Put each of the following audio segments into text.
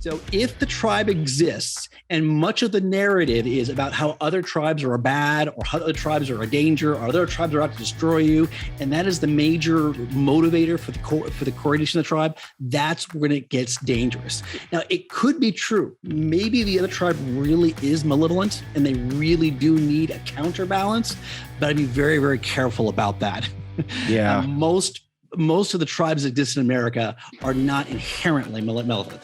So if the tribe exists and much of the narrative is about how other tribes are bad or how other tribes are a danger or other tribes are out to destroy you, and that is the major motivator for the coordination of the tribe, that's when it gets dangerous. Now, it could be true. Maybe the other tribe really is malevolent and they really do need a counterbalance, but I'd be very, very careful about that. Yeah. Most of the tribes that exist in America are not inherently malevolent.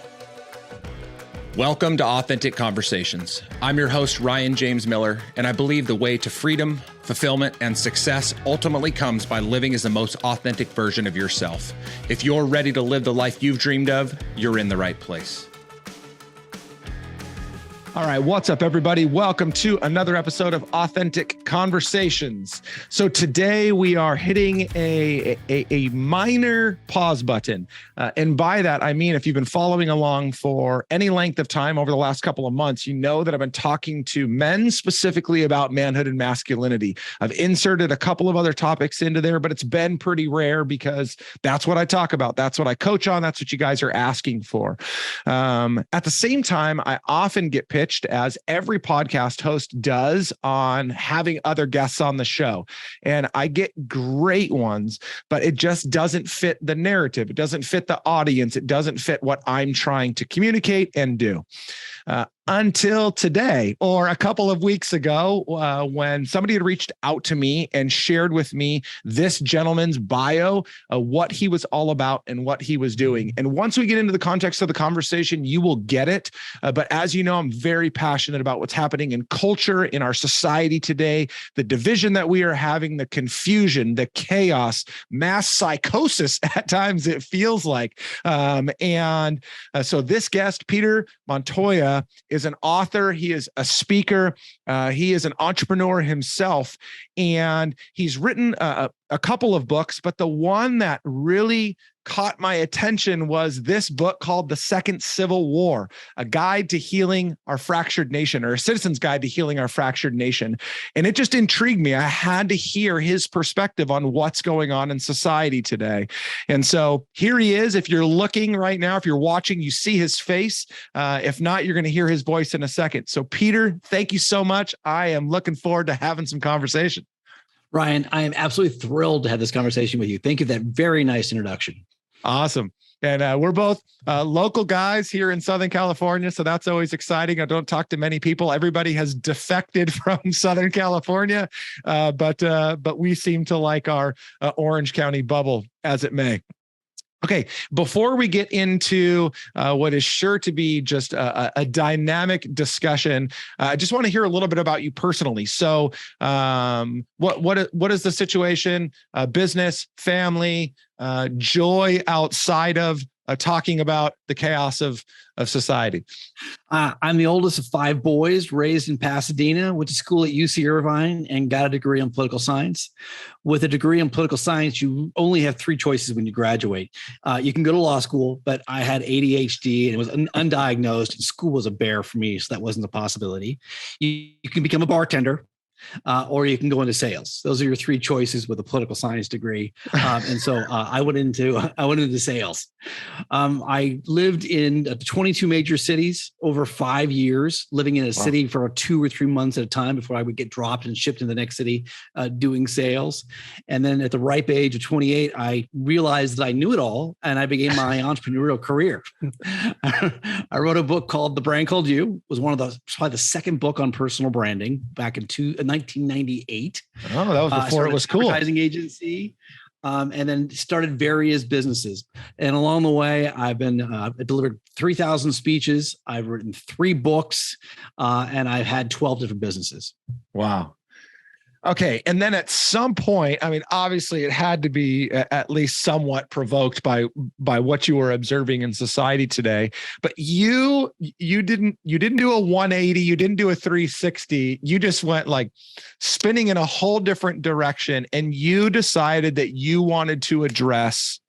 Welcome to Authentic Conversations. I'm your host, Ryan James Miller, and I believe the way to freedom, fulfillment, and success ultimately comes by living as the most authentic version of yourself. If you're ready to live the life you've dreamed of, you're in the right place. All right, what's up, everybody? Welcome to another episode of Authentic Conversations. So today we are hitting a minor pause button. And by that, I mean, if you've been following along for any length of time over the last couple of months, you know that I've been talking to men specifically about manhood and masculinity. I've inserted a couple of other topics into there, but it's been pretty rare because that's what I talk about. That's what I coach on. That's what you guys are asking for. At the same time, I often get pitched, as every podcast host does, on having other guests on the show. And I get great ones, but it just doesn't fit the narrative. It doesn't fit the audience. It doesn't fit what I'm trying to communicate and do. Until today, or a couple of weeks ago, when somebody had reached out to me and shared with me this gentleman's bio, what he was all about and what he was doing. And once we get into the context of the conversation, you will get it. But as you know, I'm very passionate about what's happening in culture, in our society today, the division that we are having, the confusion, the chaos, mass psychosis at times it feels like. So this guest, Peter Montoya, is an author. He is a speaker. He is an entrepreneur himself, and he's written a couple of books, but the one that really caught my attention was this book called The Second Civil War, a guide to healing our fractured nation, or a citizen's guide to healing our fractured nation. And it just intrigued me. I had to hear his perspective on what's going on in society today. And so here he is. If you're looking right now, if you're watching, you see his face. If not, you're going to hear his voice in a second. So Peter, thank you so much. I am looking forward to having some conversation. Ryan, I am absolutely thrilled to have this conversation with you. Thank you for that very nice introduction. Awesome. And we're both local guys here in Southern California, so that's always exciting. I don't talk to many people. Everybody has defected from Southern California, but we seem to like our Orange County bubble, as it may. Okay, before we get into what is sure to be just a dynamic discussion, I just want to hear a little bit about you personally. So what is the situation, business, family, joy outside of talking about the chaos of society? I'm the oldest of 5 boys, raised in Pasadena, went to school at UC Irvine, and got a degree in political science. With a degree in political science, you only have 3 choices when you graduate. You can go to law school, but I had ADHD and it was undiagnosed, and school was a bear for me, so that wasn't a possibility. You can become a bartender. Or you can go into sales. Those are your 3 choices with a political science degree. And so I went into sales. I lived in 22 major cities over 5 years, living in a city for 2 or 3 months at a time before I would get dropped and shipped to the next city doing sales. And then at the ripe age of 28, I realized that I knew it all, and I began my entrepreneurial career. I wrote a book called The Brand Called You. It was probably the second book on personal branding back in 1998. Oh, that was before it was cool. Advertising agency, and then started various businesses. And along the way, I've been delivered 3,000 speeches. I've written 3 books, and I've had 12 different businesses. Wow. Okay. And then at some point, I mean, obviously it had to be at least somewhat provoked by what you were observing in society today, but you didn't do a 180. You didn't do a 360. You just went like spinning in a whole different direction. And you decided that you wanted to address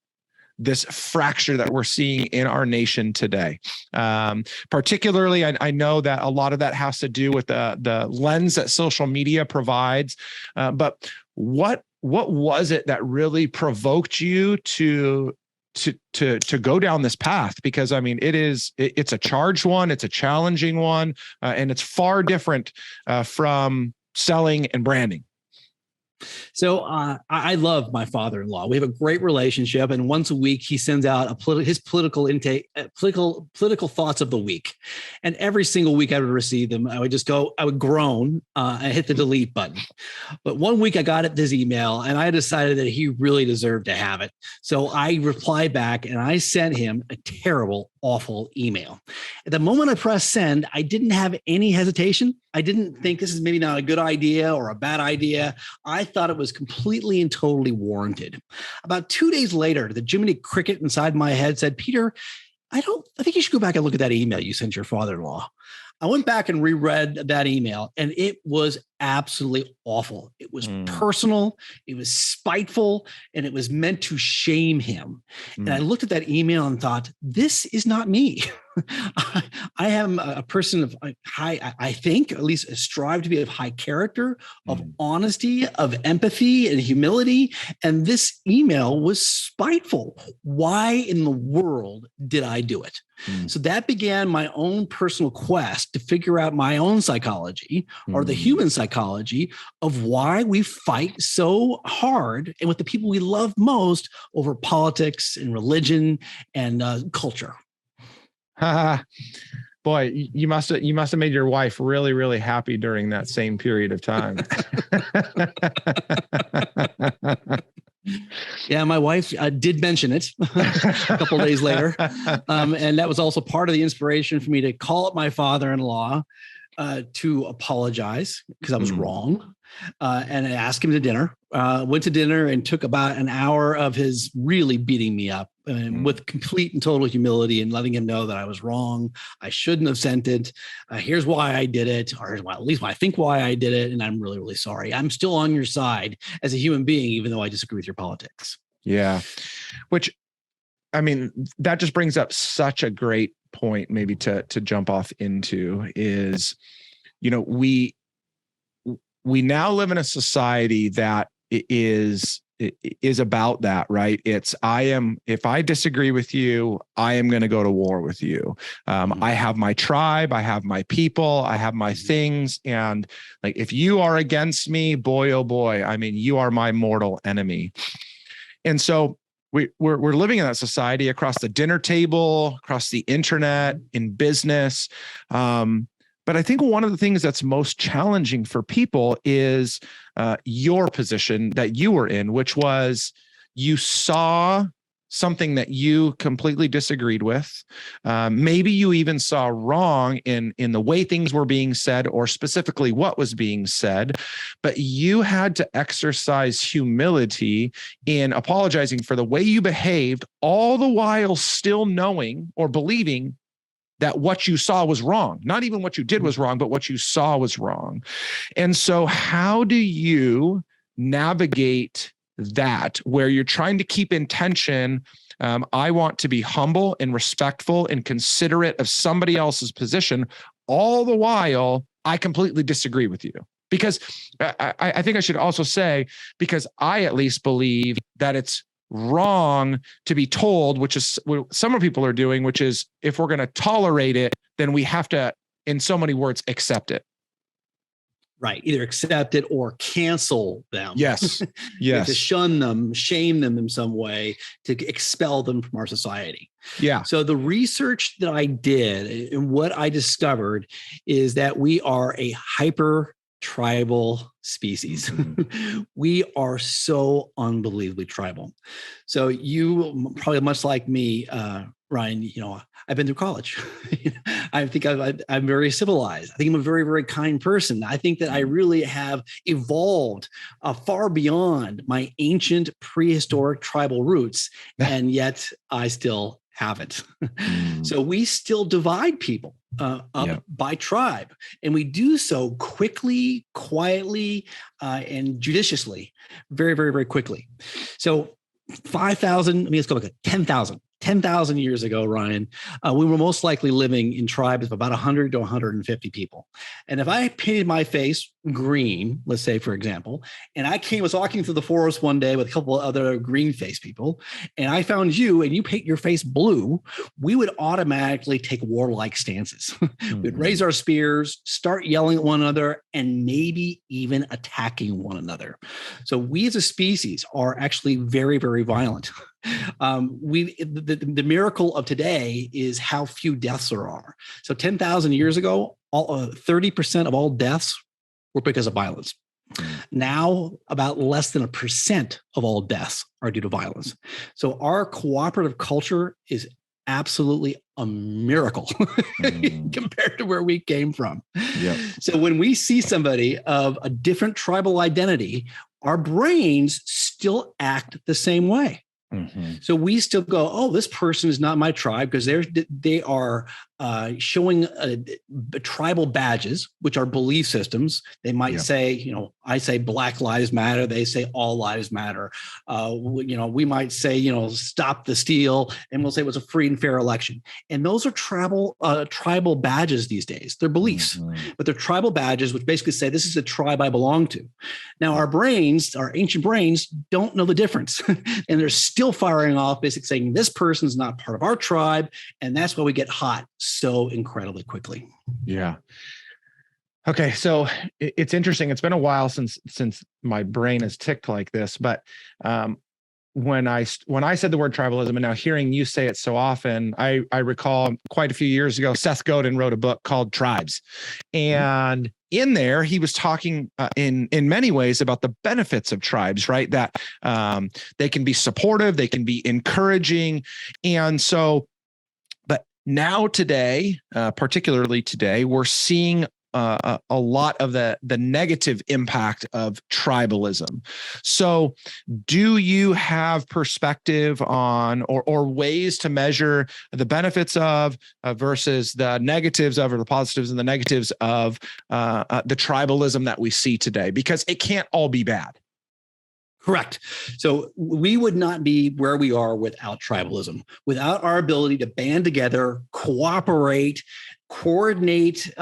this fracture that we're seeing in our nation today. Particularly, I know that a lot of that has to do with the lens that social media provides. But what was it that really provoked you to to go down this path, because I mean, it's a charged one, it's a challenging one, and it's far different from selling and branding. So I love my father-in-law. We have a great relationship, and once a week he sends out his political intake, political thoughts of the week. And every single week I would receive them. I would groan and hit the delete button. But one week I got this email, and I decided that he really deserved to have it. So I replied back, and I sent him a terrible, awful email. At the moment I pressed send, I didn't have any hesitation. I didn't think this is maybe not a good idea or a bad idea. I thought it was completely and totally warranted. About 2 days later, the Jiminy Cricket inside my head said, Peter, I think you should go back and look at that email you sent your father-in-law. I went back and reread that email, and it was absolutely awful. It was personal, it was spiteful, and it was meant to shame him. And I looked at that email and thought, this is not me. I am a person of high, I think, at least strive to be of high character, of honesty, of empathy and humility. And this email was spiteful. Why in the world did I do it? So that began my own personal quest to figure out my own psychology, or the human psychology, of why we fight so hard and with the people we love most over politics and religion and culture. Boy, you must have made your wife really, really happy during that same period of time. Yeah, my wife did mention it a couple of days later. And that was also part of the inspiration for me to call up my father-in-law to apologize because I was wrong, and ask him to dinner. Went to dinner and took about an hour of his really beating me up with complete and total humility, and letting him know that I was wrong. I shouldn't have sent it. Here's why I did it, or at least I think why I did it. And I'm really, really sorry. I'm still on your side as a human being, even though I disagree with your politics. Yeah. Which, I mean, that just brings up such a great point maybe to jump off into is, we now live in a society that is about that, right? It's, if I disagree with you, I am going to go to war with you. I have my tribe, I have my people, I have my things. And like, if you are against me, boy, oh boy, I mean, you are my mortal enemy. And so we're living in that society across the dinner table, across the internet, in business. But I think one of the things that's most challenging for people is your position that you were in, which was you saw something that you completely disagreed with. Maybe you even saw wrong in the way things were being said, or specifically what was being said, but you had to exercise humility in apologizing for the way you behaved, all the while still knowing or believing that what you saw was wrong. Not even what you did was wrong, but what you saw was wrong. And so how do you navigate that, where you're trying to keep in tension? I want to be humble and respectful and considerate of somebody else's position, all the while I completely disagree with you. Because I think I should also say, because I at least believe that it's wrong to be told, which is what some people are doing, which is, if we're going to tolerate it, then we have to, in so many words, accept it. Right. Either accept it or cancel them. Yes. Yes. To shun them, shame them in some way, to expel them from our society. Yeah. So the research that I did and what I discovered is that we are a hyper tribal species. We are so unbelievably tribal. So you probably, much like me, Ryan, I've been through college. I think I'm very civilized. I think I'm a very, very kind person. I think that I really have evolved far beyond my ancient prehistoric tribal roots, and yet I still have it. So we still divide people up by tribe, and we do so quickly, quietly, and judiciously, very, very, very quickly. So 5,000, let's go back to 10,000 years ago, Ryan, we were most likely living in tribes of about 100 to 150 people. And if I painted my face green, let's say, for example, and was walking through the forest one day with a couple of other green face people, and I found you and you paint your face blue, we would automatically take warlike stances. We'd raise our spears, start yelling at one another, and maybe even attacking one another. So we as a species are actually very, very violent. The miracle of today is how few deaths there are. So 10,000 years ago, 30% of all deaths were because of violence. Now, about less than 1% of all deaths are due to violence. So our cooperative culture is absolutely a miracle compared to where we came from. Yep. So when we see somebody of a different tribal identity, our brains still act the same way. So we still go, oh, this person is not my tribe because they are showing tribal badges, which are belief systems. They might say, I say Black Lives Matter. They say all lives matter. We might say, stop the steal, and we'll say it was a free and fair election. And those are tribal badges these days. They're beliefs, but they're tribal badges, which basically say this is a tribe I belong to. Now, our ancient brains don't know the difference, and they're still firing off, basically saying this person is not part of our tribe, and that's why we get hot so incredibly quickly. Yeah. Okay, so it's interesting. It's been a while since my brain has ticked like this, but when I said the word tribalism, and now hearing you say it so often, I recall quite a few years ago, Seth Godin wrote a book called Tribes, and in there he was talking in many ways about the benefits of tribes, right? That they can be supportive, they can be encouraging, and so. But now today, particularly today, we're seeing a lot of the negative impact of tribalism. So do you have perspective on or ways to measure the benefits of versus the negatives of, or the positives and the negatives of the tribalism that we see today? Because it can't all be bad. Correct. So we would not be where we are without tribalism, without our ability to band together, cooperate, coordinate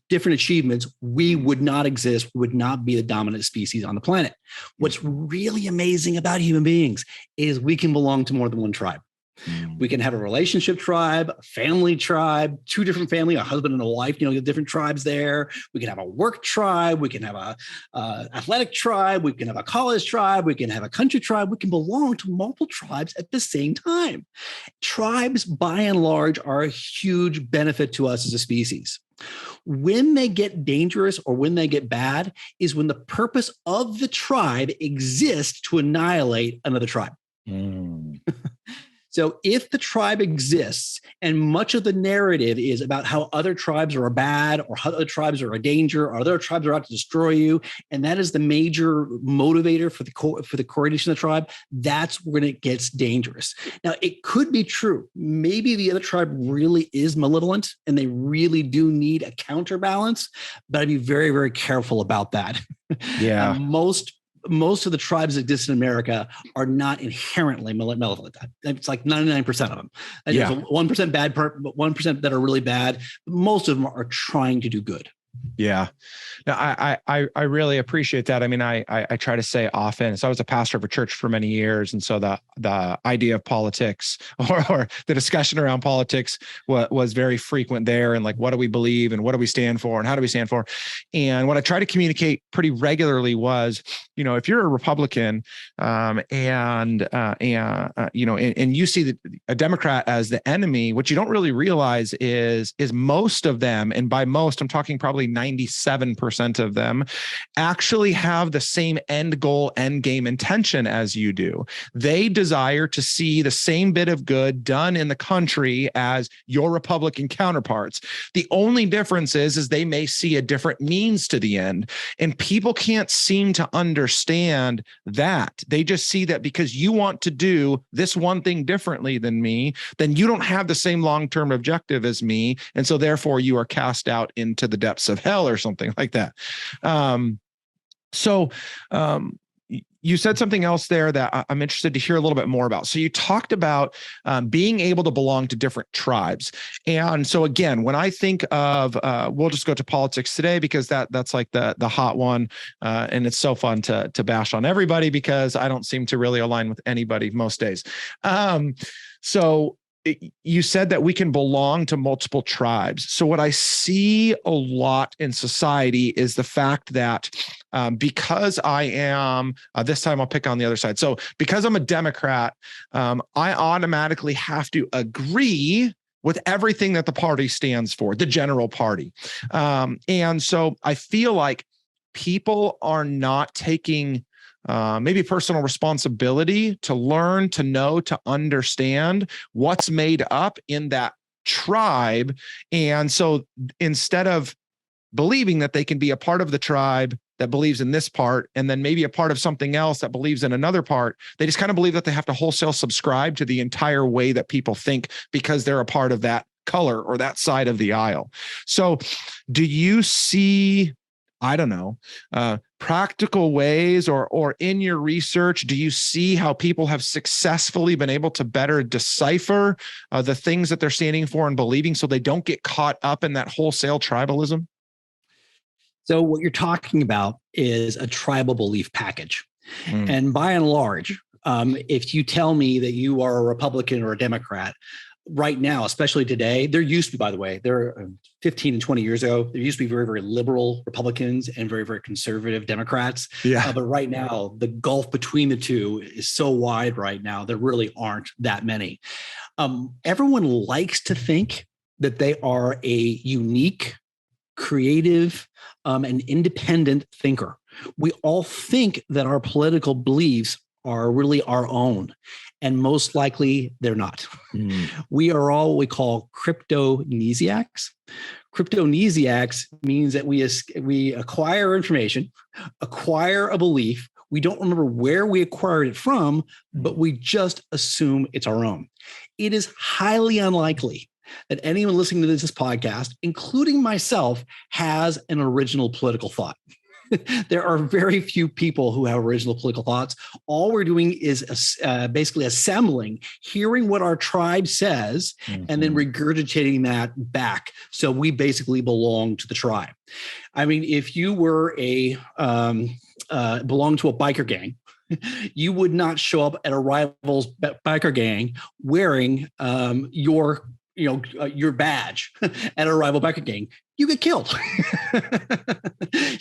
different achievements. We would not exist. We would not be the dominant species on the planet. What's really amazing about human beings is we can belong to more than one tribe. We can have a relationship tribe, a family tribe, two different families, a husband and a wife, different tribes there. We can have a work tribe. We can have a athletic tribe. We can have a college tribe. We can have a country tribe. We can belong to multiple tribes at the same time. Tribes, by and large, are a huge benefit to us as a species. When they get dangerous or when they get bad is when the purpose of the tribe exists to annihilate another tribe. So if the tribe exists and much of the narrative is about how other tribes are bad or how other tribes are a danger or other tribes are out to destroy you, and that is the major motivator for the coordination of the tribe, that's when it gets dangerous. Now, it could be true. Maybe the other tribe really is malevolent and they really do need a counterbalance, but I'd be very, very careful about that. Yeah. Most of the tribes that exist in America are not inherently malevolent. It's like 99% of them. And there's 1% bad, 1% that are really bad. Most of them are trying to do good. Yeah. Now, I really appreciate that. I mean, I try to say often, so I was a pastor of a church for many years. And so the idea of politics or the discussion around politics was very frequent there. And like, what do we believe and what do we stand for and how do we stand for? And what I try to communicate pretty regularly was, if you're a Republican and you see a Democrat as the enemy, what you don't really realize is most of them, and by most, I'm talking probably 97% of them, actually have the same end goal, end game intention as you do. They desire to see the same bit of good done in the country as your Republican counterparts. The only difference is they may see a different means to the end. And people can't seem to understand that. They just see that because you want to do this one thing differently than me, then you don't have the same long-term objective as me. And so therefore you are cast out into the depths of hell or something like that. you said something else there that I'm interested to hear a little bit more about. So you talked about being able to belong to different tribes. And so again, when I think of, we'll just go to politics today because that's like the hot one. And it's so fun to bash on everybody because I don't seem to really align with anybody most days. You said that we can belong to multiple tribes. So what I see a lot in society is the fact that because I am, this time I'll pick on the other side. So because I'm a Democrat, I automatically have to agree with everything that the party stands for, the general party. And so I feel like people are not taking maybe personal responsibility to learn, to know, to understand what's made up in that tribe. And so instead of believing that they can be a part of the tribe that believes in this part, and then maybe a part of something else that believes in another part, they just kind of believe that they have to wholesale subscribe to the entire way that people think because they're a part of that color or that side of the aisle. So do you see, I don't know, practical ways or in your research, do you see how people have successfully been able to better decipher the things that they're standing for and believing so they don't get caught up in that wholesale tribalism? So what you're talking about is a tribal belief package. And by and large, if you tell me that you are a Republican or a Democrat, right now, especially today, there used to be, by the way, there 15 and 20 years ago, there used to be very, very liberal Republicans and very, very conservative Democrats. Yeah. But right now, the gulf between the two is so wide right now, there really aren't that many. Everyone likes to think that they are a unique, creative, and independent thinker. We all think that our political beliefs are really our own. And most likely they're not. We are all what we call cryptomnesiacs. Cryptomnesiacs means that we acquire information, acquire a belief. We don't remember where we acquired it from, but we just assume it's our own. It is highly unlikely that anyone listening to this podcast, including myself, has an original political thought. There are very few people who have original political thoughts. All we're doing is basically assembling, hearing what our tribe says, and then regurgitating that back. So we basically belong to the tribe. I mean, if you were belong to a biker gang, you would not show up at a rival's biker gang wearing your badge at a rival biker gang. You get killed.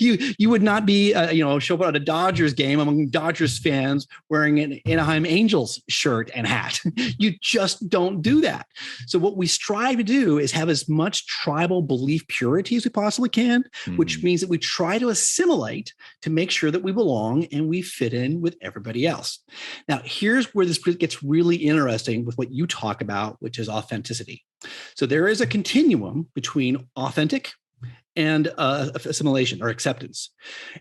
You would not be, show up at a Dodgers game among Dodgers fans wearing an Anaheim Angels shirt and hat. You just don't do that. So what we strive to do is have as much tribal belief purity as we possibly can, which means that we try to assimilate to make sure that we belong and we fit in with everybody else. Now, here's where this gets really interesting with what you talk about, which is authenticity. So there is a continuum between authentic and assimilation or acceptance.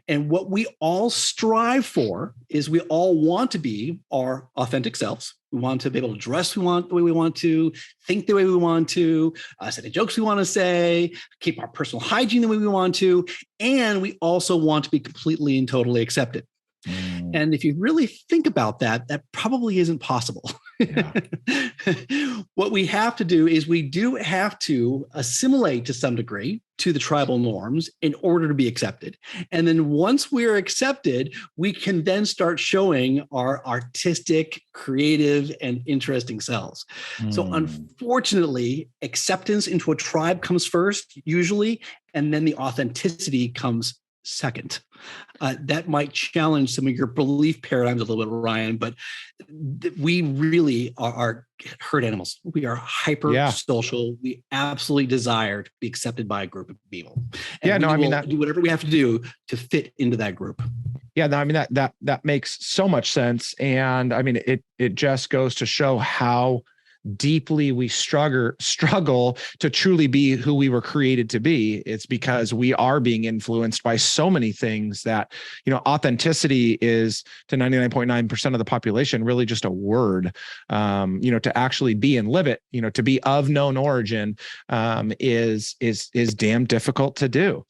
And what we all strive for is we all want to be our authentic selves. We want to be able to dress the way we want to, think the way we want to, say the jokes we want to say, keep our personal hygiene the way we want to. And we also want to be completely and totally accepted. And if you really think about that, that probably isn't possible. Yeah. What we have to do is we do have to assimilate to some degree to the tribal norms in order to be accepted. And then once we're accepted, we can then start showing our artistic, creative, and interesting selves. So unfortunately, acceptance into a tribe comes first, usually, and then the authenticity comes second. That might challenge some of your belief paradigms a little bit, Ryan, but we really are herd animals. We are hyper social. We absolutely desire to be accepted by a group of people. And do whatever we have to do to fit into that group. Yeah, no, I mean, that makes so much sense. And I mean, it just goes to show how deeply we struggle to truly be who we were created to be. It's because we are being influenced by so many things that, authenticity is to 99.9% of the population really just a word. To actually be and live it, to be of known origin is damn difficult to do.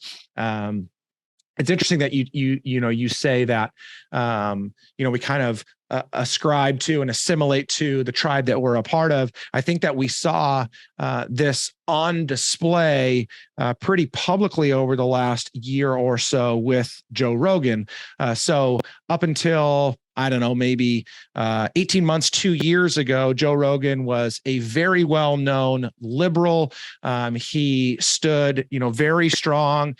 it's interesting that you say that, we kind of ascribe to and assimilate to the tribe that we're a part of. I think that we saw this on display pretty publicly over the last year or so with Joe Rogan. So up until, I don't know, maybe 18 months, 2 years ago, Joe Rogan was a very well-known liberal. He stood, very strong,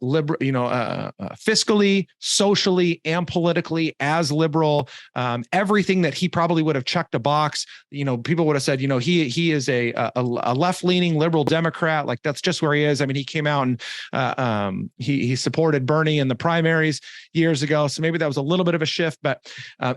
liberal, fiscally, socially, and politically as liberal. Everything that he probably would have checked a box, people would have said, he is a left-leaning liberal Democrat. Like, that's just where he is. I mean, he came out and he supported Bernie in the primaries years ago. So maybe that was a little bit of a shift, but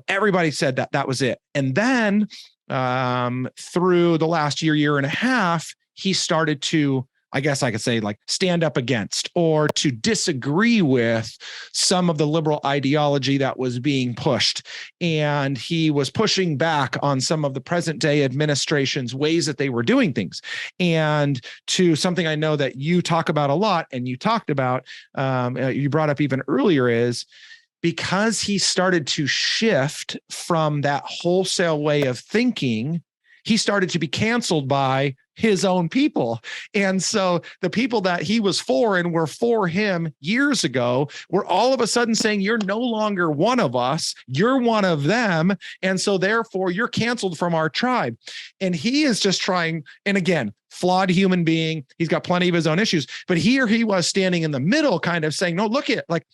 everybody said that was it. And then through the last year and a half, he started to, I guess I could say, like, stand up against or to disagree with some of the liberal ideology that was being pushed. And he was pushing back on some of the present day administration's ways that they were doing things. And to something I know that you talk about a lot, and you talked about, you brought up even earlier, is because he started to shift from that wholesale way of thinking, he started to be canceled by his own people. And so the people that he was for and were for him years ago were all of a sudden saying, you're no longer one of us, you're one of them. And so therefore you're canceled from our tribe. And he is just trying, and again, flawed human being. He's got plenty of his own issues, but here he was standing in the middle, kind of saying, no, look at, like,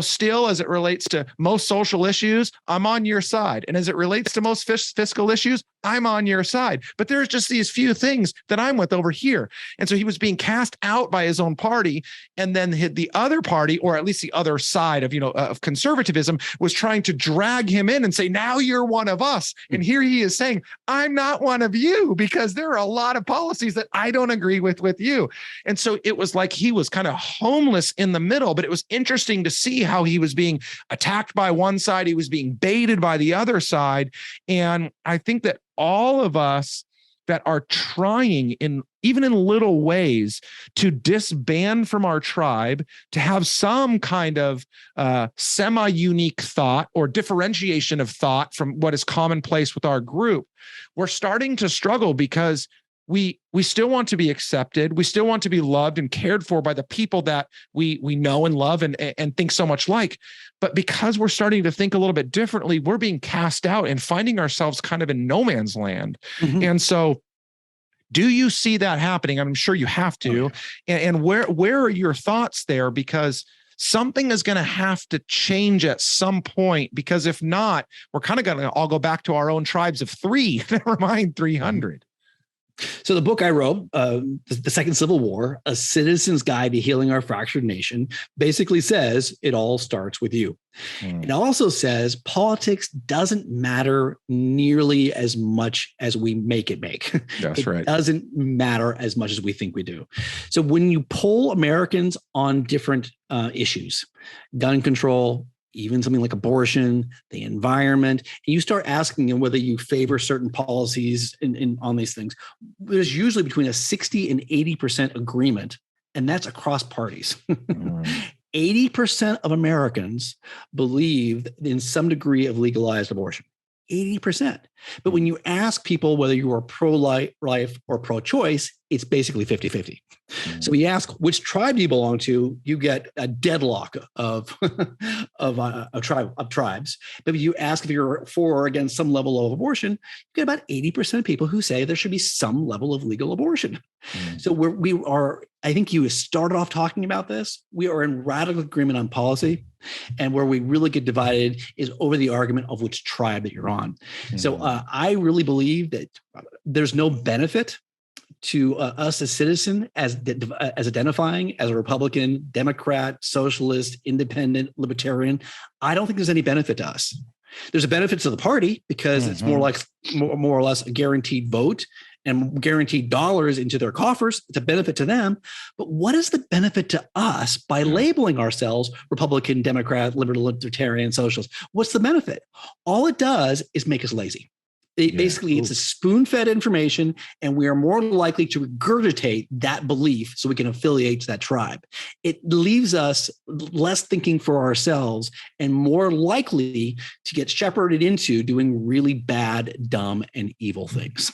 still as it relates to most social issues, I'm on your side. And as it relates to most fiscal issues, I'm on your side. But there's just these few things that I'm with over here. And so he was being cast out by his own party. And then the other party, or at least the other side of conservatism, was trying to drag him in and say, now you're one of us. And here he is saying, I'm not one of you, because there are a lot of policies that I don't agree with you. And so it was like he was kind of homeless in the middle, but it was interesting to see how he was being attacked by one side. He was being baited by the other side. And I think that all of us that are trying, even in little ways, to disband from our tribe, to have some kind of semi-unique thought or differentiation of thought from what is commonplace with our group, we're starting to struggle because we still want to be accepted. We still want to be loved and cared for by the people that we know and love and think so much like. But because we're starting to think a little bit differently, we're being cast out and finding ourselves kind of in no man's land. Mm-hmm. And so, do you see that happening? I'm sure you have to. Oh, yeah. And where are your thoughts there? Because something is going to have to change at some point, because if not, we're kind of going to all go back to our own tribes of 3, never mind 300. So the book I wrote, The Second Civil War, A Citizen's Guide to Healing Our Fractured Nation, basically says it all starts with you. It also says politics doesn't matter nearly as much as we make it make. That's right. It doesn't matter as much as we think we do. So when you poll Americans on different issues, gun control, even something like abortion, the environment, and you start asking them whether you favor certain policies on these things, there's usually between a 60 and 80% agreement, and that's across parties. 80% of Americans believe in some degree of legalized abortion. 80%. But when you ask people whether you are pro-life or pro-choice, it's basically 50-50. So we ask which tribe do you belong to, you get a deadlock of tribes. But if you ask if you're for or against some level of abortion, you get about 80% of people who say there should be some level of legal abortion. So we are, I think you started off talking about this, we are in radical agreement on policy. And where we really get divided is over the argument of which tribe that you're on. So I really believe that there's no benefit to us as citizen, as identifying as a Republican, Democrat, socialist, independent, libertarian. I don't think there's any benefit to us. There's a benefit to the party because it's more or less a guaranteed vote and guaranteed dollars into their coffers. It's a benefit to them. But what is the benefit to us by labeling ourselves Republican, Democrat, libertarian, socialist? What's the benefit? All it does is make us lazy. Basically, it's a spoon-fed information, and we are more likely to regurgitate that belief so we can affiliate to that tribe. It leaves us less thinking for ourselves and more likely to get shepherded into doing really bad, dumb, and evil things.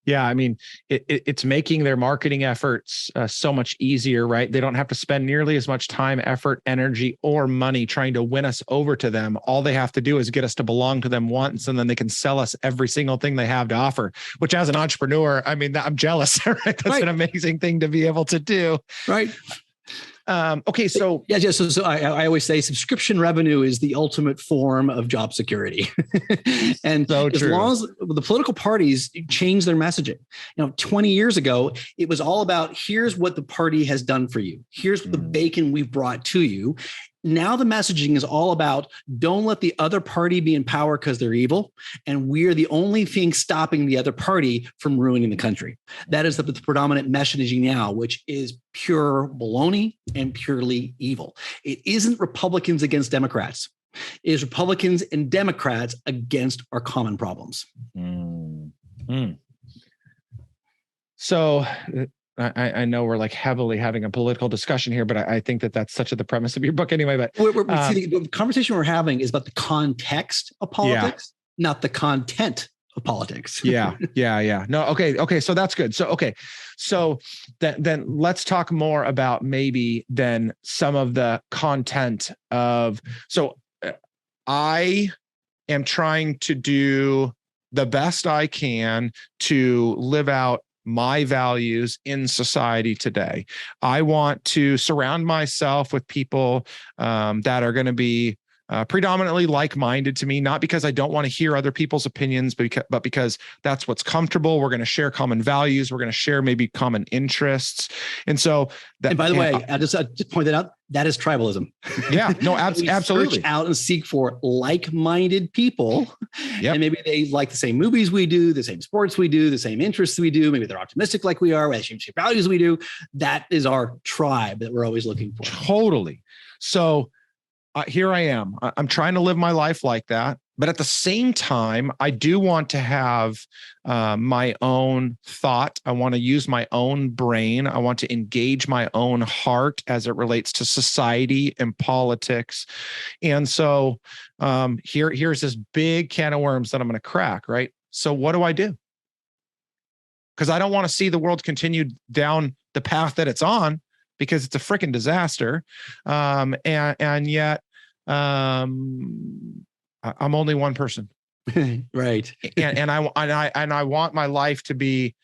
Yeah, I mean, it's making their marketing efforts so much easier, right? They don't have to spend nearly as much time, effort, energy, or money trying to win us over to them. All they have to do is get us to belong to them once, and then they can sell us every single thing they have to offer, which as an entrepreneur, I mean, I'm jealous, right? That's an amazing thing to be able to do. Right. Okay, so so I always say subscription revenue is the ultimate form of job security. And so as long as the political parties change their messaging, 20 years ago, it was all about here's what the party has done for you. Here's the bacon we've brought to you. Now the messaging is all about don't let the other party be in power because they're evil. And we're the only thing stopping the other party from ruining the country. That is the predominant messaging now, which is pure baloney and purely evil. It isn't Republicans against Democrats. It is Republicans and Democrats against our common problems. So I know we're like heavily having a political discussion here, but I think that that's such the premise of your book anyway. But the conversation we're having is about the context of politics, not the content of politics. Yeah. No, okay. So that's good. So then let's talk more about maybe then some of the content of. So I am trying to do the best I can to live out my values in society today. I want to surround myself with people that are going to be predominantly like-minded to me, not because I don't want to hear other people's opinions, but because that's what's comfortable. We're going to share common values. We're going to share maybe common interests. And so that, and by the way, I just point that out, that is tribalism. Yeah, no, absolutely. Search out and seek for like-minded people. Yep. And maybe they like the same movies we do, the same sports we do, the same interests we do. Maybe they're optimistic like we are, we have the same values we do. That is our tribe that we're always looking for. Totally. So here I am. I'm trying to live my life like that. But at the same time, I do want to have my own thought. I want to use my own brain. I want to engage my own heart as it relates to society and politics. And so here's this big can of worms that I'm going to crack, right? So what do I do? Because I don't want to see the world continue down the path that it's on, because it's a freaking disaster. And yet I'm only one person. Right. and I want my life to be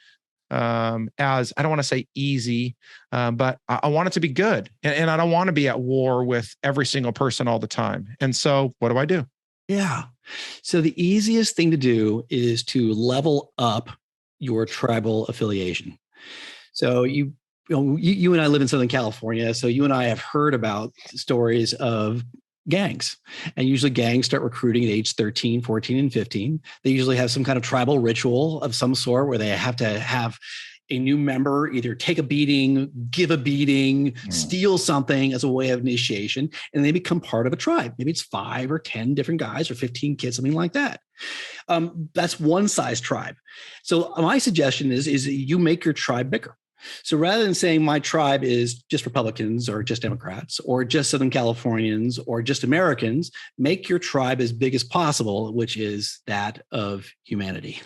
as, I don't want to say easy, but I want it to be good. And I don't want to be at war with every single person all the time. And so what do I do? Yeah. So the easiest thing to do is to level up your tribal affiliation. So you and I live in Southern California. So you and I have heard about stories of gangs, and usually gangs start recruiting at age 13, 14, and 15. They usually have some kind of tribal ritual of some sort where they have to have a new member either take a beating, give a beating, steal something as a way of initiation, and they become part of a tribe. Maybe it's 5 or 10 different guys or 15 kids, something like that. That's one size tribe. So my suggestion is that you make your tribe bigger. So rather than saying my tribe is just Republicans or just Democrats or just Southern Californians or just Americans, make your tribe as big as possible, which is that of humanity.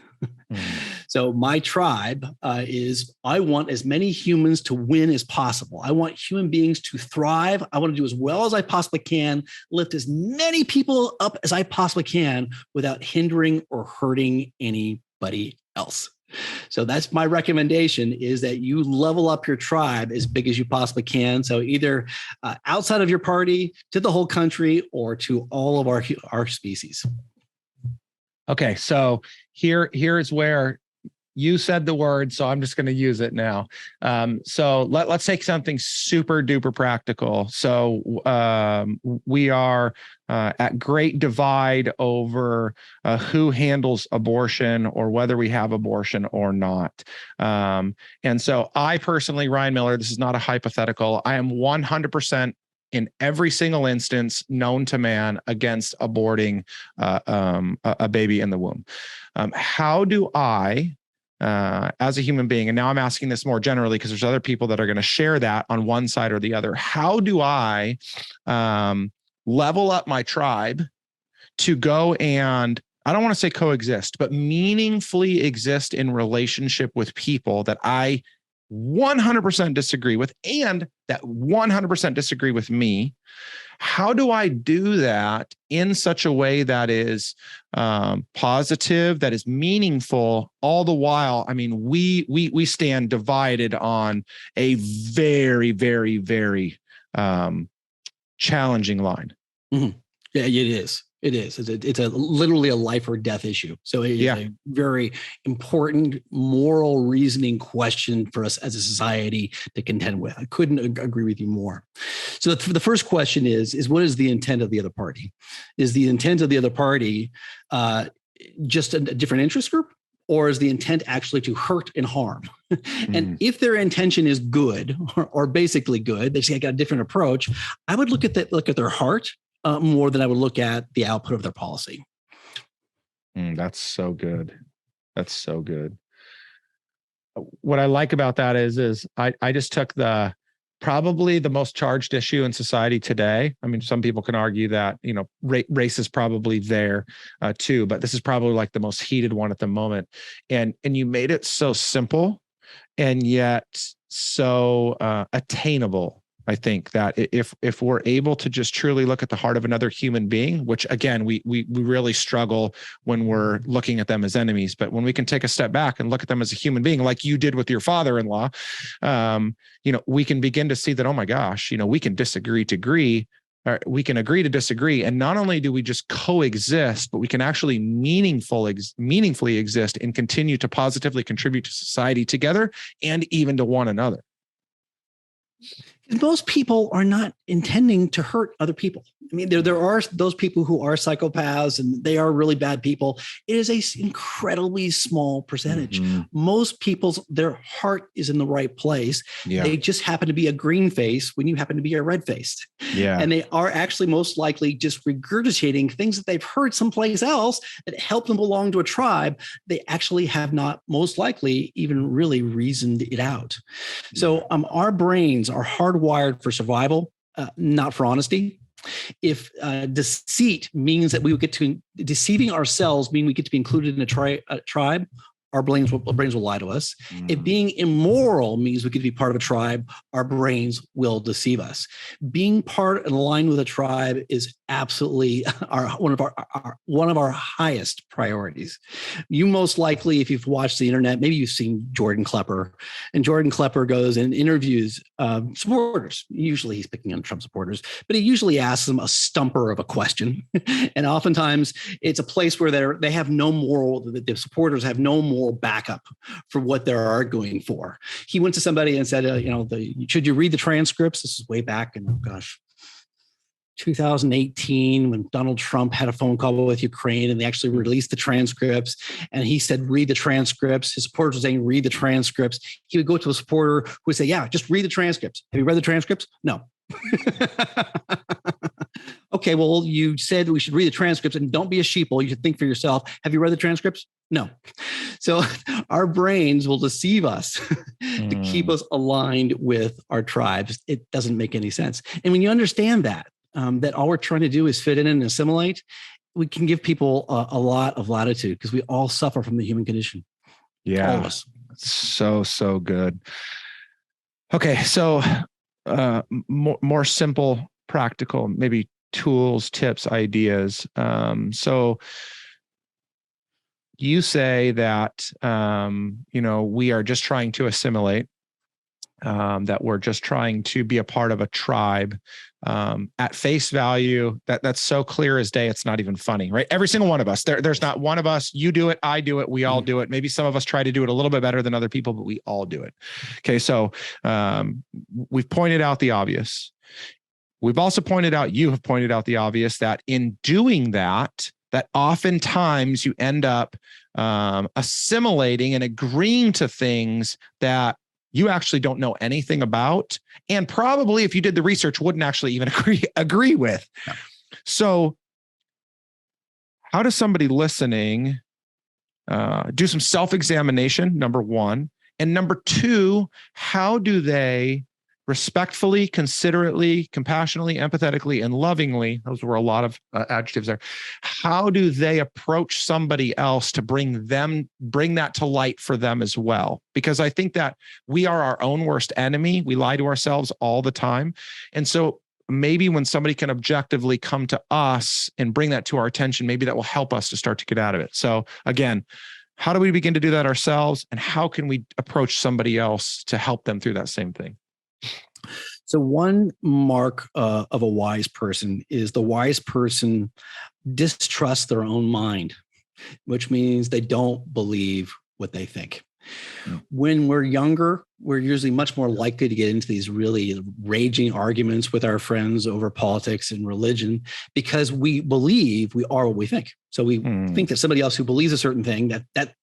So my tribe is, I want as many humans to win as possible. I want human beings to thrive. I want to do as well as I possibly can, lift as many people up as I possibly can without hindering or hurting anybody else. So that's my recommendation, is that you level up your tribe as big as you possibly can. So either outside of your party, to the whole country, or to all of our species. Okay, so here's where you said the word, so I'm just going to use it now. So let's take something super duper practical. So we are at great divide over who handles abortion or whether we have abortion or not. And so I personally, Ryan Miller, this is not a hypothetical, I am 100% in every single instance known to man against aborting a baby in the womb. How do I, as a human being, and now I'm asking this more generally because there's other people that are going to share that on one side or the other. How do I level up my tribe to go and, I don't want to say coexist, but meaningfully exist in relationship with people that I 100% disagree with and that 100% disagree with me? How do I do that in such a way that is positive, that is meaningful, all the while? I mean, we stand divided on a very, very, very challenging line. Mm-hmm. Yeah, it is. It is. It's literally a life or death issue. So it is a very important moral reasoning question for us as a society to contend with. I couldn't agree with you more. So the first question is what is the intent of the other party? Is the intent of the other party just a different interest group? Or is the intent actually to hurt and harm? And if their intention is good or basically good, they say I got a different approach, I would look at their heart more than I would look at the output of their policy. That's so good. That's so good. What I like about that is I just took probably the most charged issue in society today. I mean, some people can argue that, race is probably there too, but this is probably like the most heated one at the moment. And you made it so simple and yet so attainable. I think that if we're able to just truly look at the heart of another human being, which again, we really struggle when we're looking at them as enemies, but when we can take a step back and look at them as a human being, like you did with your father-in-law, we can begin to see that, oh my gosh, we can disagree to agree, or we can agree to disagree. And not only do we just coexist, but we can actually meaningfully exist and continue to positively contribute to society together and even to one another. Most people are not intending to hurt other people. I mean, there are those people who are psychopaths and they are really bad people. It is an incredibly small percentage. Mm-hmm. Most people's, their heart is in the right place. Yeah. They just happen to be a green face when you happen to be a red face. Yeah. And they are actually most likely just regurgitating things that they've heard someplace else that help them belong to a tribe. They actually have not most likely even really reasoned it out. Yeah. So our brains are hardwired for survival, not for honesty. If deceit means that we would get to deceiving ourselves, mean we get to be included in a tribe, our brains will lie to us. If being immoral means we get to be part of a tribe, our brains will deceive us. Being part and aligned with a tribe is absolutely one of our highest priorities. You most likely, if you've watched the internet, maybe you've seen Jordan Klepper, and Jordan Klepper goes and interviews supporters. Usually he's picking on Trump supporters, but he usually asks them a stumper of a question. And oftentimes it's a place where they have no moral, the supporters have no moral backup for what they're arguing for. He went to somebody and said, should you read the transcripts? This is way back in, 2018, when Donald Trump had a phone call with Ukraine and they actually released the transcripts. And he said, read the transcripts. His supporters were saying, read the transcripts. He would go to a supporter who would say, yeah, just read the transcripts. Have you read the transcripts? No. Okay, well, you said we should read the transcripts and don't be a sheeple. You should think for yourself. Have you read the transcripts? No. So our brains will deceive us to keep us aligned with our tribes. It doesn't make any sense. And when you understand that all we're trying to do is fit in and assimilate, we can give people a lot of latitude because we all suffer from the human condition. Yeah. All of us. So good. Okay. So more simple, practical, maybe tools, tips, ideas. So you say that, we are just trying to assimilate, that we're just trying to be a part of a tribe. At face value, that's so clear as day, it's not even funny, right? Every single one of us, there's not one of us, you do it, I do it, we all do it. Maybe some of us try to do it a little bit better than other people, but we all do it. Okay. So, we've pointed out the obvious. We've also you have pointed out the obvious, that in doing that oftentimes you end up assimilating and agreeing to things that you actually don't know anything about, and probably if you did the research, wouldn't actually even agree with. Yeah. So how does somebody listening do some self-examination, number one? And number two, how do they respectfully, considerately, compassionately, empathetically, and lovingly, those were a lot of adjectives there, how do they approach somebody else to bring that to light for them as well? Because I think that we are our own worst enemy. We lie to ourselves all the time. And so maybe when somebody can objectively come to us and bring that to our attention, maybe that will help us to start to get out of it. So again, how do we begin to do that ourselves? And how can we approach somebody else to help them through that same thing? So one mark of a wise person is the wise person distrusts their own mind, which means they don't believe what they think. When we're younger, we're usually much more likely to get into these really raging arguments with our friends over politics and religion because we believe we are what we think. So we think that somebody else who believes a certain thing,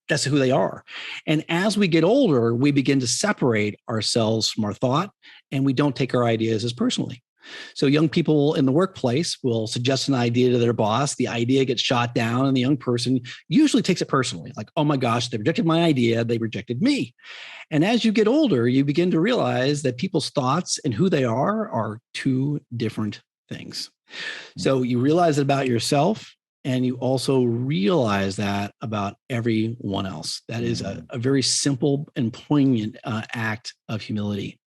that's who they are. And as we get older, we begin to separate ourselves from our thought, and we don't take our ideas as personally. So young people in the workplace will suggest an idea to their boss. The idea gets shot down, and the young person usually takes it personally. Like, oh my gosh, they rejected my idea. They rejected me. And as you get older, you begin to realize that people's thoughts and who they are two different things. So you realize it about yourself, and you also realize that about everyone else. That is a very simple and poignant act of humility.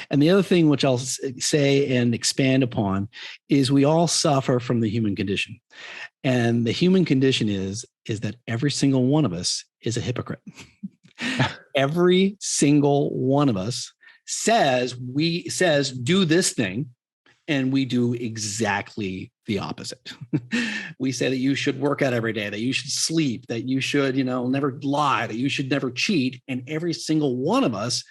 And the other thing which I'll say and expand upon is we all suffer from the human condition. And the human condition is that every single one of us is a hypocrite. Every single one of us says do this thing, and we do exactly the opposite. We say that you should work out every day, that you should sleep, that you should, never lie, that you should never cheat. And every single one of us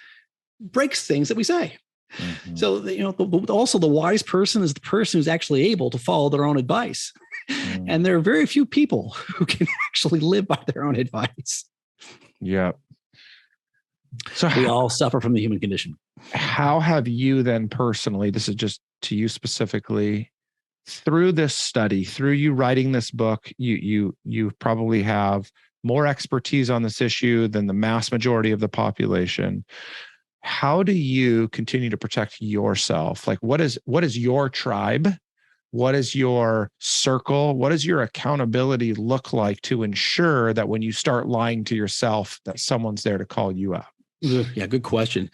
breaks things that we say. Mm-hmm. So, also the wise person is the person who's actually able to follow their own advice. Mm. And there are very few people who can actually live by their own advice. Yeah. So we all suffer from the human condition. How have you then personally, this is just to you specifically, through this study, through you writing this book, you probably have more expertise on this issue than the mass majority of the population. How do you continue to protect yourself? Like, what is your tribe? What is your circle? What does your accountability look like to ensure that when you start lying to yourself, that someone's there to call you out? Yeah, good question.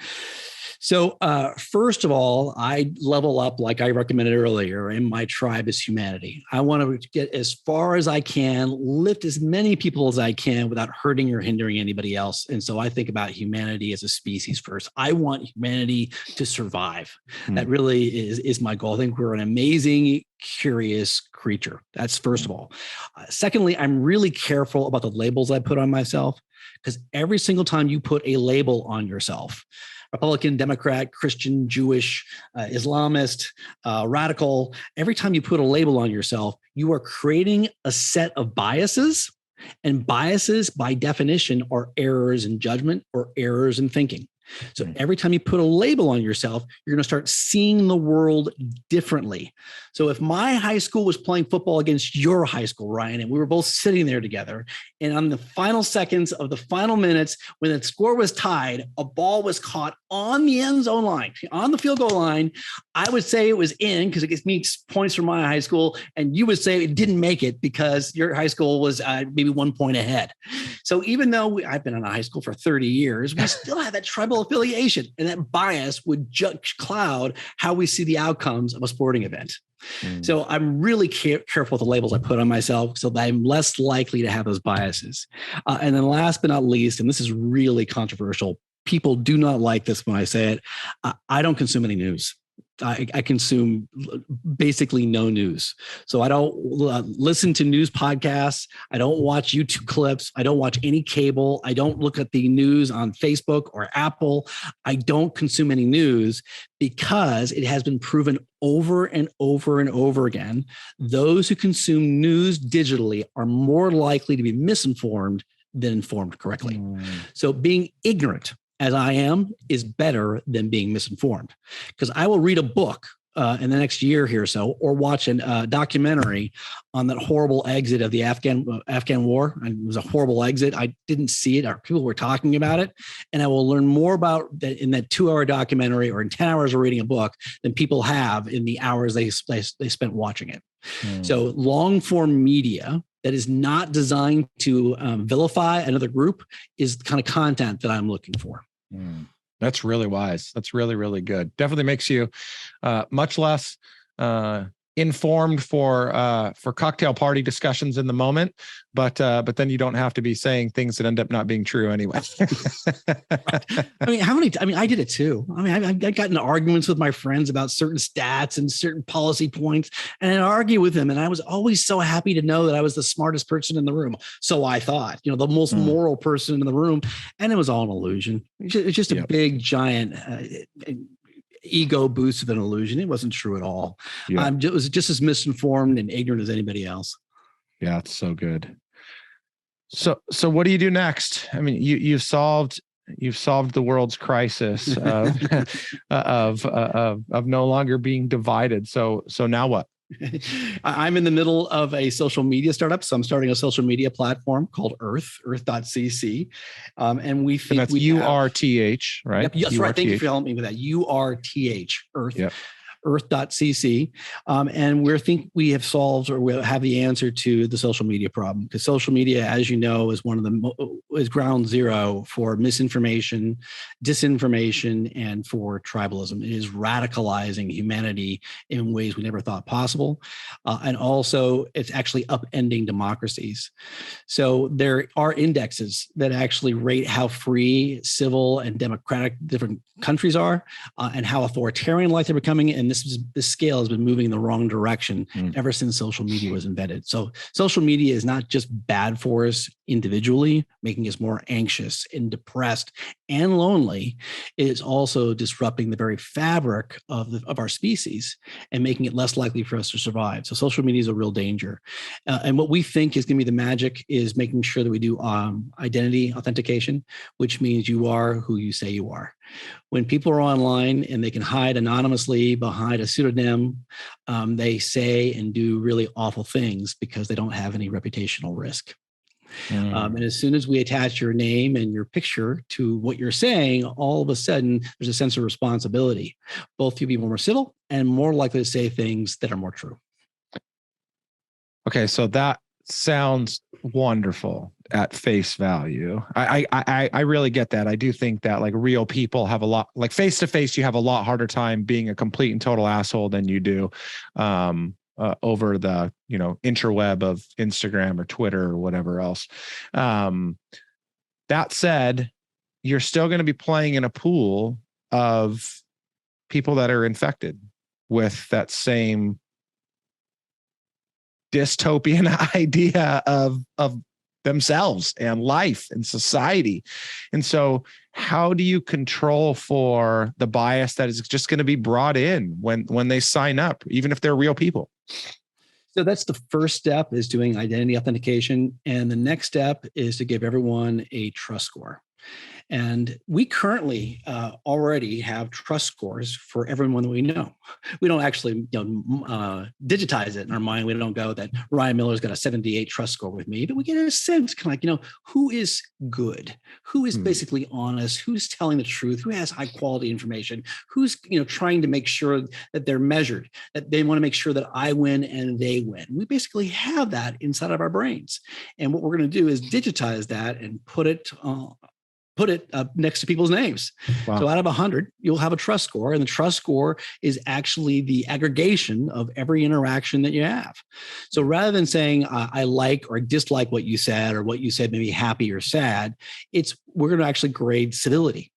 So first of all, I level up like I recommended earlier, and my tribe is humanity. I want to get as far as I can, lift as many people as I can without hurting or hindering anybody else. And so I think about humanity as a species first. I want humanity to survive. That really is my goal. I think we're an amazing, curious creature. That's first of all. Secondly, I'm really careful about the labels I put on myself, because every single time you put a label on yourself, Republican, Democrat, Christian, Jewish, Islamist, radical, every time you put a label on yourself, you are creating a set of biases, and biases by definition are errors in judgment or errors in thinking. So every time you put a label on yourself, you're going to start seeing the world differently. So if my high school was playing football against your high school, Ryan, and we were both sitting there together, and on the final seconds of the final minutes, when the score was tied, a ball was caught on the end zone line, on the field goal line, I would say it was in because it gets me points from my high school, and you would say it didn't make it because your high school was maybe 1 point ahead. So even though I've been in a high school for 30 years, we still have that tribal affiliation, and that bias would cloud how we see the outcomes of a sporting event. So I'm really careful with the labels I put on myself so that I'm less likely to have those biases. And then last but not least, and this is really controversial, people do not like this when I say it, I don't consume any news. I consume basically no news. So I don't listen to news podcasts. I don't watch YouTube clips. I don't watch any cable. I don't look at the news on Facebook or Apple. I don't consume any news because it has been proven over and over and over again. Those who consume news digitally are more likely to be misinformed than informed correctly. So being ignorant as I am is better than being misinformed. Because I will read a book in the next year here or so, or watch a documentary on that horrible exit of the Afghan war. And it was a horrible exit. I didn't see it. Our people were talking about it. And I will learn more about that in that 2-hour documentary or in 10 hours of reading a book than people have in the hours they spent watching it. So long form media that is not designed to vilify another group is the kind of content that I'm looking for. That's really wise. That's really, really good. Definitely makes you much less informed for cocktail party discussions in the moment, but then you don't have to be saying things that end up not being true anyway. I did it too. I got into arguments with my friends about certain stats and certain policy points, and I'd argue with them. And I was always so happy to know that I was the smartest person in the room. So I thought, the most moral person in the room, and it was all an illusion. It's just a big, giant ego boost of an illusion. It wasn't true at all. It was just as misinformed and ignorant as anybody else. Yeah, it's so good. So what do you do next? I mean, you've solved the world's crisis of no longer being divided. So now what? I'm in the middle of a social media startup. So I'm starting a social media platform called earth.cc. And we think that's URTH, right? Yep, that's right. Thank you for helping me with that. URTH, Earth. Yep. Earth.cc. And we have solved, or we have the answer to the social media problem, because social media, as you know, is is ground zero for misinformation, disinformation, and for tribalism. It is radicalizing humanity in ways we never thought possible. And also it's actually upending democracies. So there are indexes that actually rate how free, civil, and democratic different countries are, and how authoritarian like they're becoming. And this scale has been moving in the wrong direction ever since social media was invented. So social media is not just bad for us individually, making us more anxious and depressed and lonely. It is also disrupting the very fabric of our species and making it less likely for us to survive. So social media is a real danger. And what we think is going to be the magic is making sure that we do identity authentication, which means you are who you say you are. When people are online and they can hide anonymously behind a pseudonym, they say and do really awful things because they don't have any reputational risk. And as soon as we attach your name and your picture to what you're saying, all of a sudden there's a sense of responsibility. Both you be more civil and more likely to say things that are more true. Okay, so that sounds wonderful at face value. I really get that. I do think that like real people have a lot, like face to face, you have a lot harder time being a complete and total asshole than you do over the interweb of Instagram or Twitter or whatever else. That said, you're still going to be playing in a pool of people that are infected with that same dystopian idea of themselves and life and society. And so how do you control for the bias that is just going to be brought in when they sign up, even if they're real people? So that's the first step, is doing identity authentication. And the next step is to give everyone a trust score. And we currently already have trust scores for everyone that we know. We don't actually digitize it in our mind. We don't go that Ryan Miller's got a 78 trust score with me, but we get a sense kind of who is good, who is basically honest, who's telling the truth, who has high quality information, who's trying to make sure that they're measured, that they want to make sure that I win and they win. We basically have that inside of our brains. And what we're going to do is digitize that and put it next to people's names. Wow. So out of 100, you'll have a trust score, and the trust score is actually the aggregation of every interaction that you have. So rather than saying I like or dislike what you said, or what you said made me happy or sad, we're going to actually grade civility.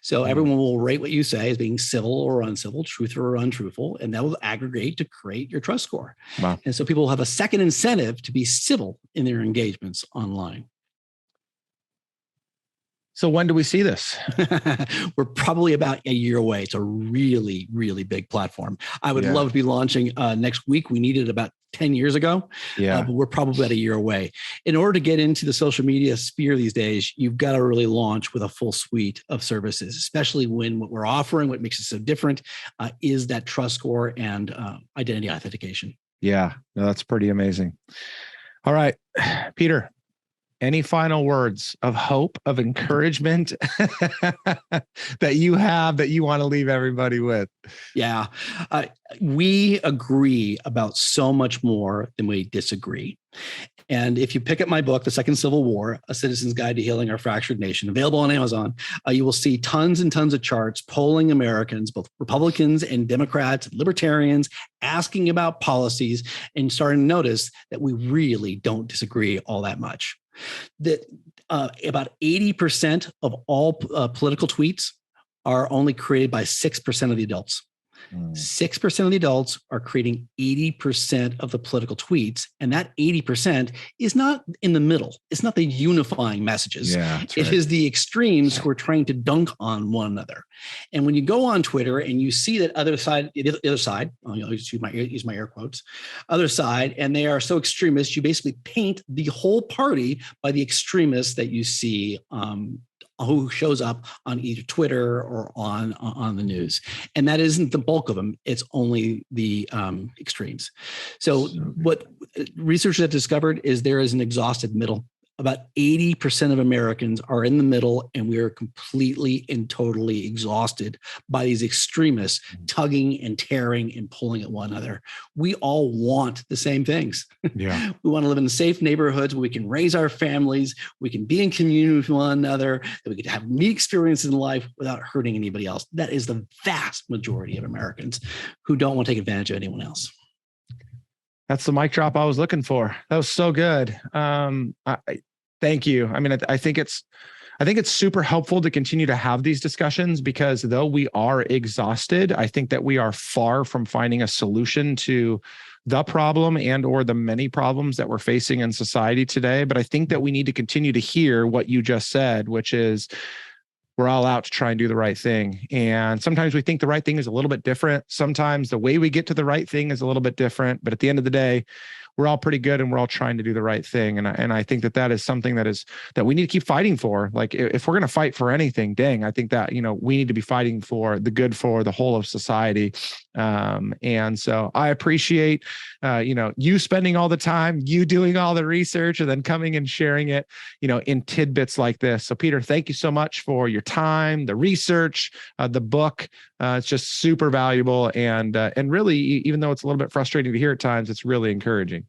So everyone will rate what you say as being civil or uncivil, truthful or untruthful, and that will aggregate to create your trust score. Wow. And so people will have a second incentive to be civil in their engagements online. So when do we see this? We're probably about a year away. It's a really, really big platform. I would love to be launching next week. We needed about 10 years ago, but we're probably about a year away. In order to get into the social media sphere these days, you've got to really launch with a full suite of services, especially when what we're offering, what makes it so different, is that trust score and identity authentication. Yeah, no, that's pretty amazing. All right, Peter, any final words of hope, of encouragement that you have that you want to leave everybody with? Yeah, we agree about so much more than we disagree. And if you pick up my book, The Second Civil War, A Citizen's Guide to Healing Our Fractured Nation, available on Amazon, you will see tons and tons of charts polling Americans, both Republicans and Democrats, libertarians, asking about policies and starting to notice that we really don't disagree all that much. That about 80% of all political tweets are only created by 6% of the adults. 6% of the adults are creating 80% of the political tweets. And that 80% is not in the middle. It's not the unifying messages. It is the extremes who are trying to dunk on one another. And when you go on Twitter and you see that other side, I'll use my air quotes, other side, and they are so extremist, you basically paint the whole party by the extremists that you see who shows up on either Twitter or on the news. And that isn't the bulk of them. It's only the extremes. So what researchers have discovered is there is an exhausted middle. About 80% of Americans are in the middle, and we are completely and totally exhausted by these extremists tugging and tearing and pulling at one another. We all want the same things. We want to live in safe neighborhoods where we can raise our families, we can be in community with one another, that we can have neat experiences in life without hurting anybody else. That is the vast majority of Americans who don't want to take advantage of anyone else. That's the mic drop I was looking for. That was so good. Thank you. I mean, I think it's super helpful to continue to have these discussions, because though we are exhausted, I think that we are far from finding a solution to the problem and or the many problems that we're facing in society today. But I think that we need to continue to hear what you just said, which is we're all out to try and do the right thing. And sometimes we think the right thing is a little bit different. Sometimes the way we get to the right thing is a little bit different. But at the end of the day, we're all pretty good and we're all trying to do the right thing. And I think that is something that we need to keep fighting for. Like if we're going to fight for anything, dang, I think that, we need to be fighting for the good for the whole of society. And so I appreciate, you spending all the time, you doing all the research, and then coming and sharing it, in tidbits like this. So Peter, thank you so much for your time, the research, the book. It's just super valuable. And really, even though it's a little bit frustrating to hear at times, it's really encouraging.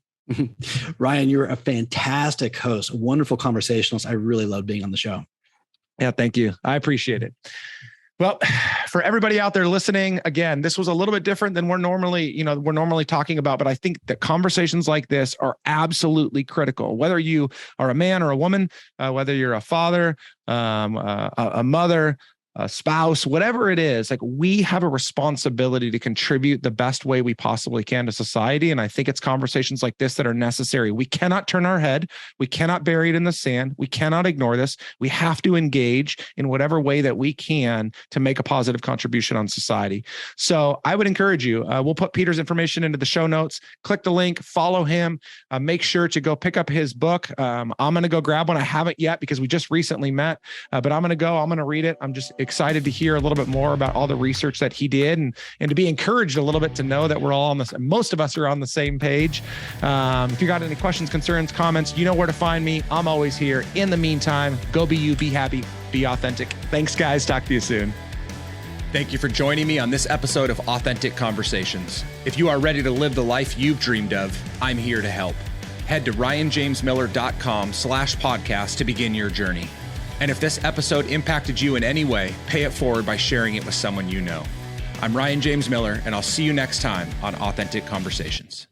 Ryan, you're a fantastic host, a wonderful conversationalist. I really love being on the show. Yeah, thank you. I appreciate it. Well, for everybody out there listening, again, this was a little bit different than we're normally talking about, but I think that conversations like this are absolutely critical. Whether you are a man or a woman, whether you're a father, a mother, a spouse, whatever it is, like we have a responsibility to contribute the best way we possibly can to society. And I think it's conversations like this that are necessary. We cannot turn our head. We cannot bury it in the sand. We cannot ignore this. We have to engage in whatever way that we can to make a positive contribution on society. So I would encourage you, we'll put Peter's information into the show notes. Click the link, follow him, make sure to go pick up his book. I'm going to go grab one. I haven't yet because we just recently met, but I'm going to read it. I'm just excited to hear a little bit more about all the research that he did and to be encouraged a little bit to know that we're all on this. Most of us are on the same page. If you got any questions, concerns, comments, you know where to find me. I'm always here. In the meantime, go be you, be happy, be authentic. Thanks, guys. Talk to you soon. Thank you for joining me on this episode of Authentic Conversations. If you are ready to live the life you've dreamed of, I'm here to help. Head to ryanjamesmiller.com/podcast to begin your journey. And if this episode impacted you in any way, pay it forward by sharing it with someone you know. I'm Ryan James Miller, and I'll see you next time on Authentic Conversations.